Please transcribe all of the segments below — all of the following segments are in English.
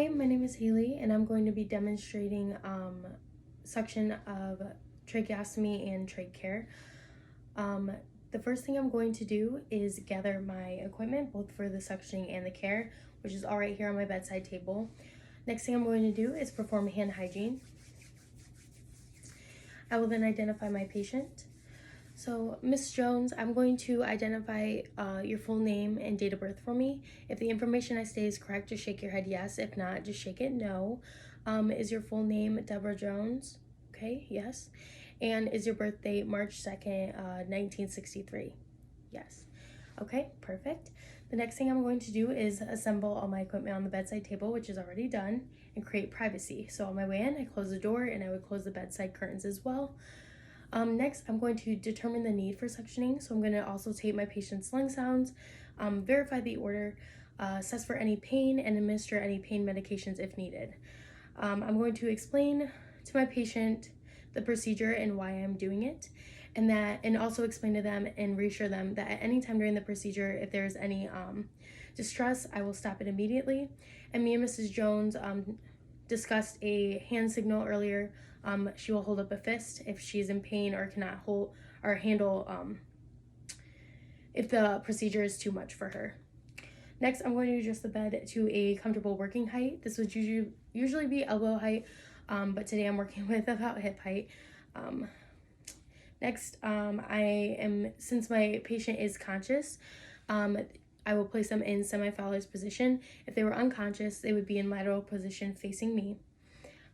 Hi, my name is Haley, and I'm going to be demonstrating suction of tracheostomy and trach care. The first thing I'm going to do is gather my equipment, both for the suctioning and the care, which is all right here on my bedside table. Next thing I'm going to do is perform hand hygiene. I will then identify my patient. So, Miss Jones, I'm going to identify your full name and date of birth for me. If the information I say is correct, just shake your head yes. If not, just shake it no. Is your full name Deborah Jones? Okay, yes. And is your birthday March 2nd, 1963? Yes. Okay, perfect. The next thing I'm going to do is assemble all my equipment on the bedside table, which is already done, and create privacy. So on my way in, I close the door and I would close the bedside curtains as well. Next, I'm going to determine the need for suctioning. So I'm going to also tape my patient's lung sounds, verify the order, assess for any pain, and administer any pain medications if needed. I'm going to explain to my patient the procedure and why I'm doing it, and also explain to them and reassure them that at any time during the procedure, if there's any distress, I will stop it immediately. And me and Mrs. Jones discussed a hand signal earlier. She will hold up a fist if she's in pain or cannot hold or handle if the procedure is too much for her. Next, I'm going to adjust the bed to a comfortable working height. This would usually be elbow height, but today I'm working with about hip height. Next, since my patient is conscious, I will place them in semi-Fowler's position. If they were unconscious, they would be in lateral position facing me.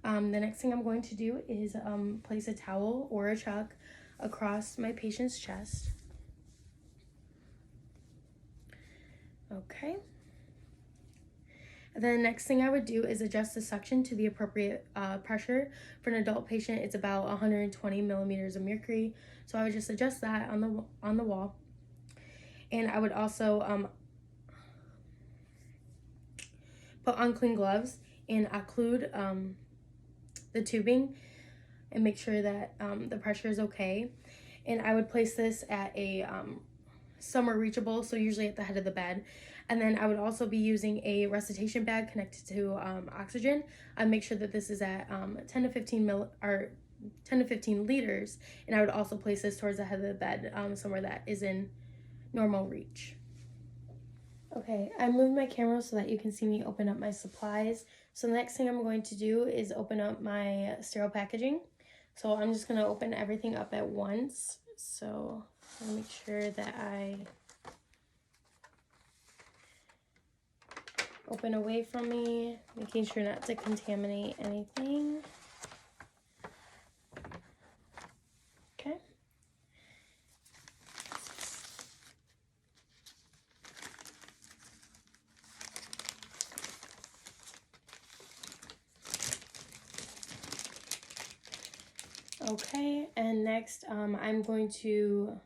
The next thing I'm going to do is place a towel or a chuck across my patient's chest. Okay. And then the next thing I would do is adjust the suction to the appropriate pressure. For an adult patient, it's about 120 millimeters of mercury. So I would just adjust that on the wall. And I would also put on clean gloves and occlude the tubing and make sure that the pressure is okay. And I would place this at a somewhere reachable, so usually at the head of the bed. And then I would also be using a resuscitation bag connected to oxygen. I make sure that this is at 10 to 15 liters, and I would also place this towards the head of the bed, somewhere that is in normal reach. Okay, I moved my camera so that you can see me open up my supplies. So the next thing I'm going to do is open up my sterile packaging. So I'm just going to open everything up at once. So I'll make sure that I open away from me, making sure not to contaminate anything. Okay. Okay, and next I'm going to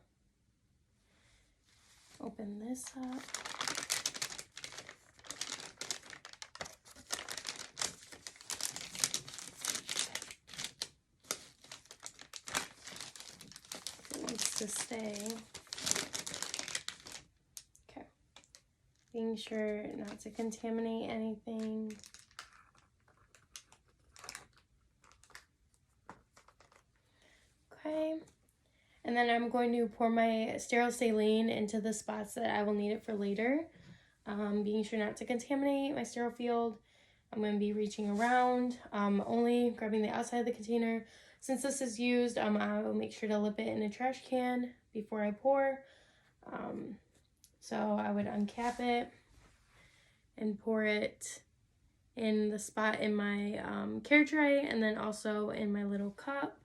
open this up. It wants to stay. Okay, being sure not to contaminate anything. Okay, and then I'm going to pour my sterile saline into the spots that I will need it for later. Being sure not to contaminate my sterile field. I'm going to be reaching around, only grabbing the outside of the container. Since this is used, I will make sure to lip it in a trash can before I pour. So I would uncap it and pour it in the spot in my care tray, and then also in my little cup.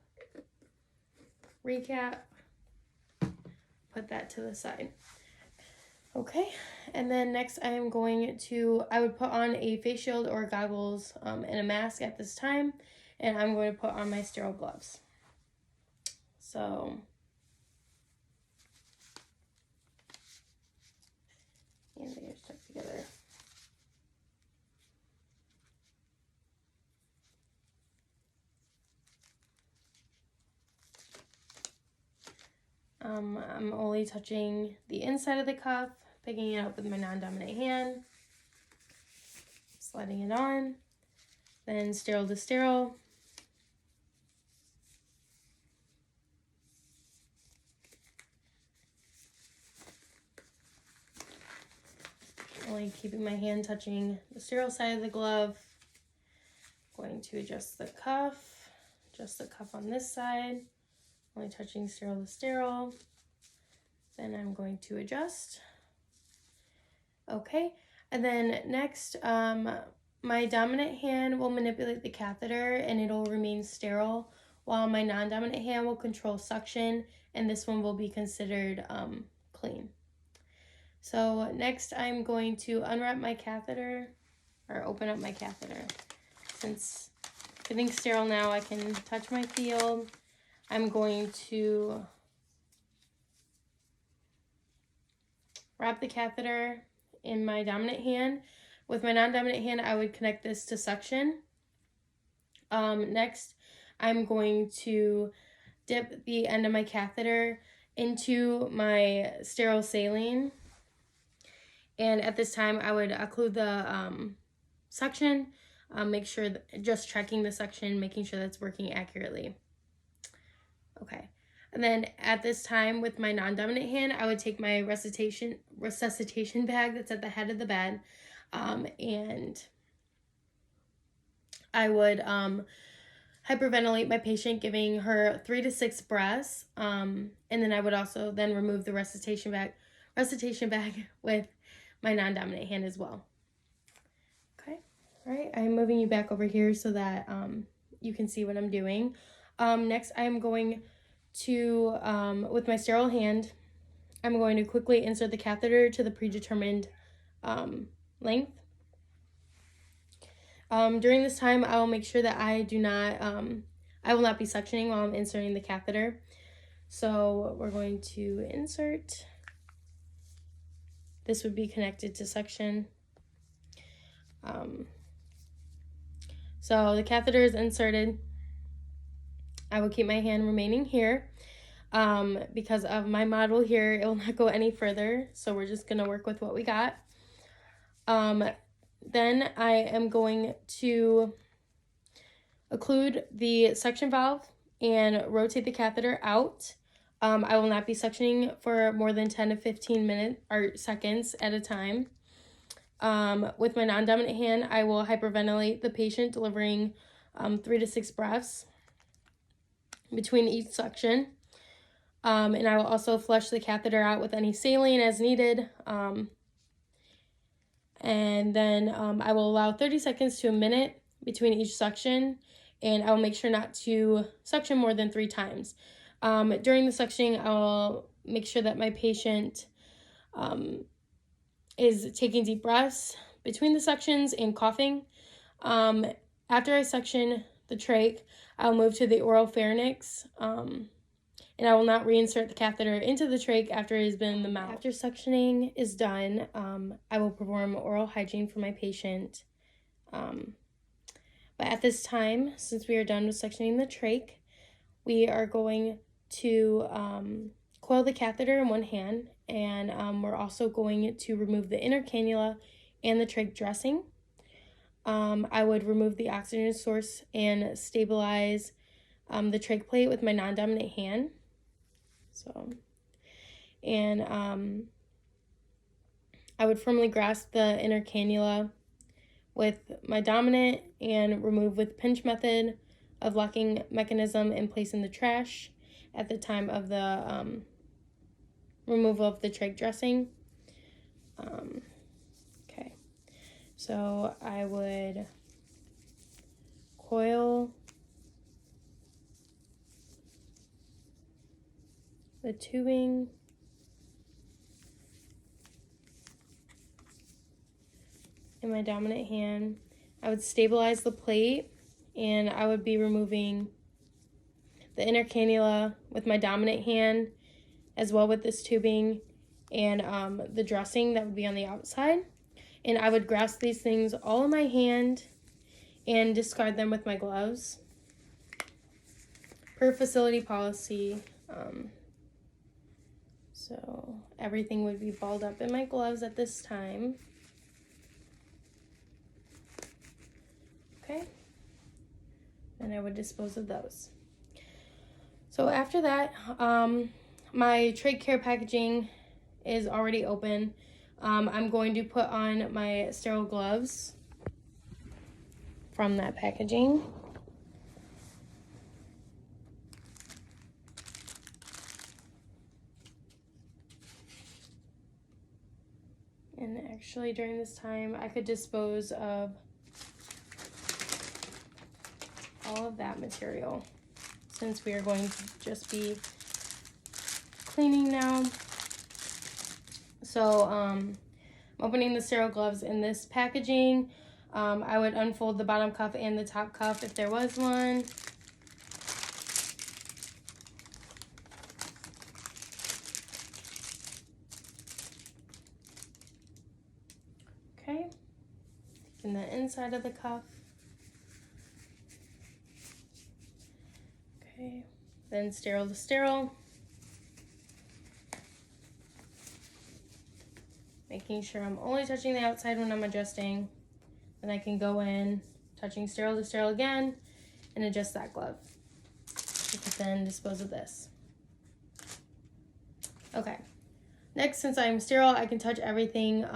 Recap, put that to the side. Okay, and then next I would put on a face shield or goggles and a mask at this time, and I'm going to put on my sterile gloves. So, and they're stuck together. I'm only touching the inside of the cuff, picking it up with my non-dominant hand, sliding it on, then sterile to sterile. Only keeping my hand touching the sterile side of the glove. Going to adjust the cuff on this side, only touching sterile to sterile. Then I'm going to adjust. Okay, and then next, my dominant hand will manipulate the catheter and it'll remain sterile, while my non-dominant hand will control suction, and this one will be considered clean. So next I'm going to unwrap my catheter, or open up my catheter. Since everything's sterile now, I can touch my field. I'm going to wrap the catheter in my dominant hand. With my non-dominant hand, I would connect this to suction. Next, I'm going to dip the end of my catheter into my sterile saline. And at this time, I would occlude the suction, make sure just checking the suction, making sure that's working accurately. Okay. And then at this time, with my non-dominant hand, I would take my resuscitation bag that's at the head of the bed, and I would hyperventilate my patient, giving her 3 to 6 breaths, and then I would also then remove the resuscitation bag with my non-dominant hand as well. Okay, all right, I'm moving you back over here so that you can see what I'm doing. Next, I'm going to, with my sterile hand, I'm going to quickly insert the catheter to the predetermined length. During this time, I will make sure that I will not be suctioning while I'm inserting the catheter. So we're going to insert. This would be connected to suction. So the catheter is inserted. I will keep my hand remaining here. Because of my model here, it will not go any further. So we're just gonna work with what we got. Then I am going to occlude the suction valve and rotate the catheter out. I will not be suctioning for more than 10 to 15 minutes or seconds at a time. With my non-dominant hand, I will hyperventilate the patient, delivering 3 to 6 breaths between each suction. And I will also flush the catheter out with any saline as needed. And then I will allow 30 seconds to a minute between each suction, and I will make sure not to suction more than 3 times. During the suctioning, I will make sure that my patient is taking deep breaths between the suctions and coughing. After I suction the trach, I'll move to the oral pharynx, and I will not reinsert the catheter into the trach after it has been in the mouth. After suctioning is done, I will perform oral hygiene for my patient. But at this time, since we are done with suctioning the trach, we are going to coil the catheter in one hand, and we're also going to remove the inner cannula and the trach dressing. I would remove the oxygen source and stabilize the trach plate with my non-dominant hand. I would firmly grasp the inner cannula with my dominant and remove with pinch method of locking mechanism and place in the trash at the time of the removal of the trach dressing. Okay, so I would coil the tubing in my dominant hand. I would stabilize the plate, and I would be removing the inner cannula with my dominant hand, as well with this tubing and the dressing that would be on the outside. And I would grasp these things all in my hand and discard them with my gloves. Per facility policy, so everything would be balled up in my gloves at this time. Okay, I would dispose of those. So after that, my trach care packaging is already open. I'm going to put on my sterile gloves from that packaging. And actually during this time, I could dispose of all of that material since we are going to just be cleaning now. So I'm opening the sterile gloves in this packaging. I would unfold the bottom cuff and the top cuff if there was one. Okay, taking the inside of the cuff. Okay, then sterile to sterile. Making sure I'm only touching the outside when I'm adjusting. Then I can go in, touching sterile to sterile again, and adjust that glove. I can then dispose of this. Okay, next, since I'm sterile, I can touch everything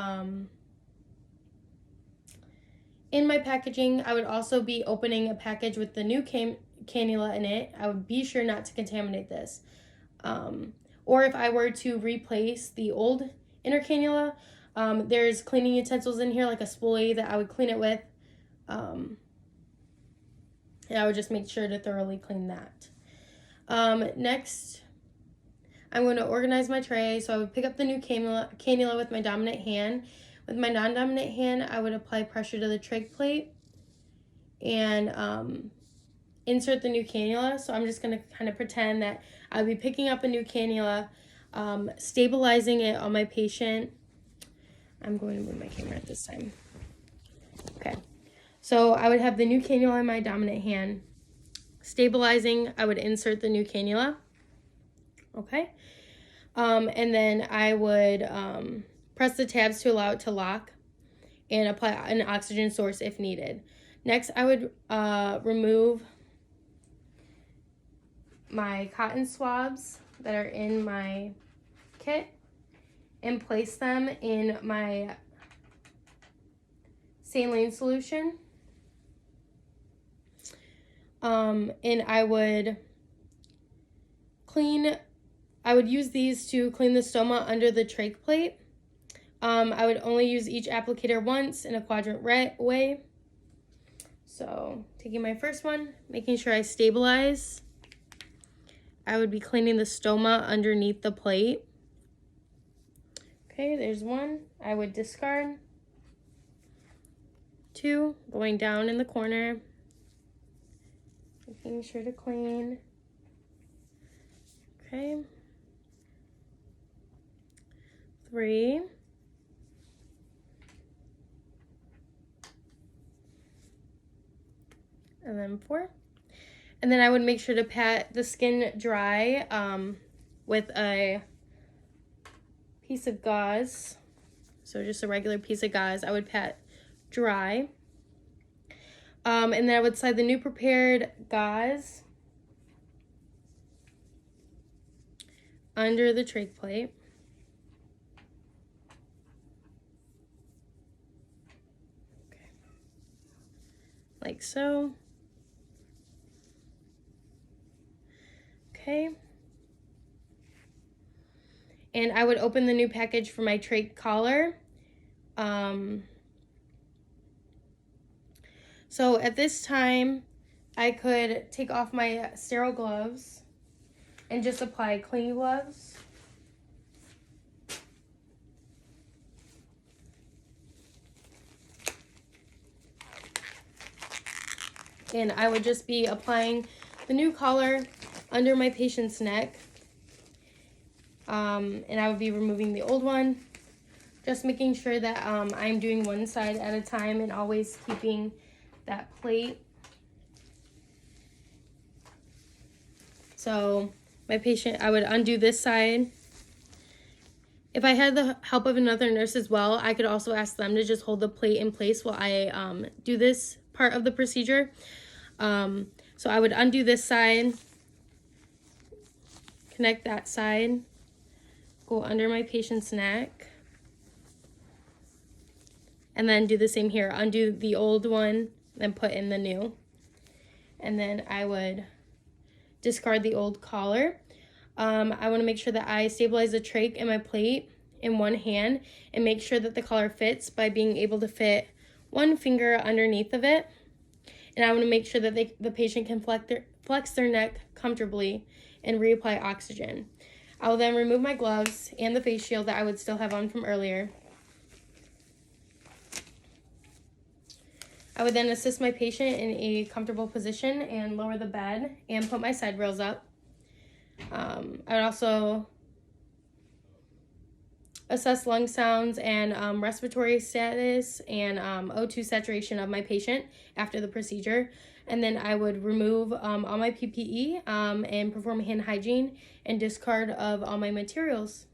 in my packaging. I would also be opening a package with the new cannula in it. I would be sure not to contaminate this. Or if I were to replace the old inner cannula, there's cleaning utensils in here, like a spoolie that I would clean it with. And I would just make sure to thoroughly clean that. Next, I'm going to organize my tray. So I would pick up the new cannula with my dominant hand. With my non-dominant hand, I would apply pressure to the trach plate and insert the new cannula. So I'm just going to kind of pretend that I'll be picking up a new cannula, stabilizing it on my patient. I'm going to move my camera at this time. Okay, so I would have the new cannula in my dominant hand. Stabilizing, I would insert the new cannula. Okay, and then I would press the tabs to allow it to lock and apply an oxygen source if needed. Next, I would remove my cotton swabs that are in my kit and place them in my saline solution. And I would use these to clean the stoma under the trach plate. I would only use each applicator once in a quadrant way. So taking my first one, making sure I stabilize. I would be cleaning the stoma underneath the plate. Okay, there's one. I would discard. 2, going down in the corner. Making sure to clean. Okay. 3. And then 4. And then I would make sure to pat the skin dry with a piece of gauze. So just a regular piece of gauze. I would pat dry. And then I would slide the new prepared gauze under the trach plate. Okay. Like so. Okay. And I would open the new package for my trach collar. So at this time, I could take off my sterile gloves and just apply clean gloves. And I would just be applying the new collar under my patient's neck. And I would be removing the old one. Just making sure that I'm doing one side at a time and always keeping that plate. So my patient, I would undo this side. If I had the help of another nurse as well, I could also ask them to just hold the plate in place while I do this part of the procedure. So I would undo this side, connect that side, go under my patient's neck, and then do the same here. Undo the old one, then put in the new. And then I would discard the old collar. I want to make sure that I stabilize the trach and my plate in one hand and make sure that the collar fits by being able to fit one finger underneath of it. And I want to make sure that the patient can flex their neck comfortably and reapply oxygen. I will then remove my gloves and the face shield that I would still have on from earlier. I would then assist my patient in a comfortable position and lower the bed and put my side rails up. I would also assess lung sounds and respiratory status and O2 saturation of my patient after the procedure. And then I would remove all my PPE and perform hand hygiene and discard of all my materials.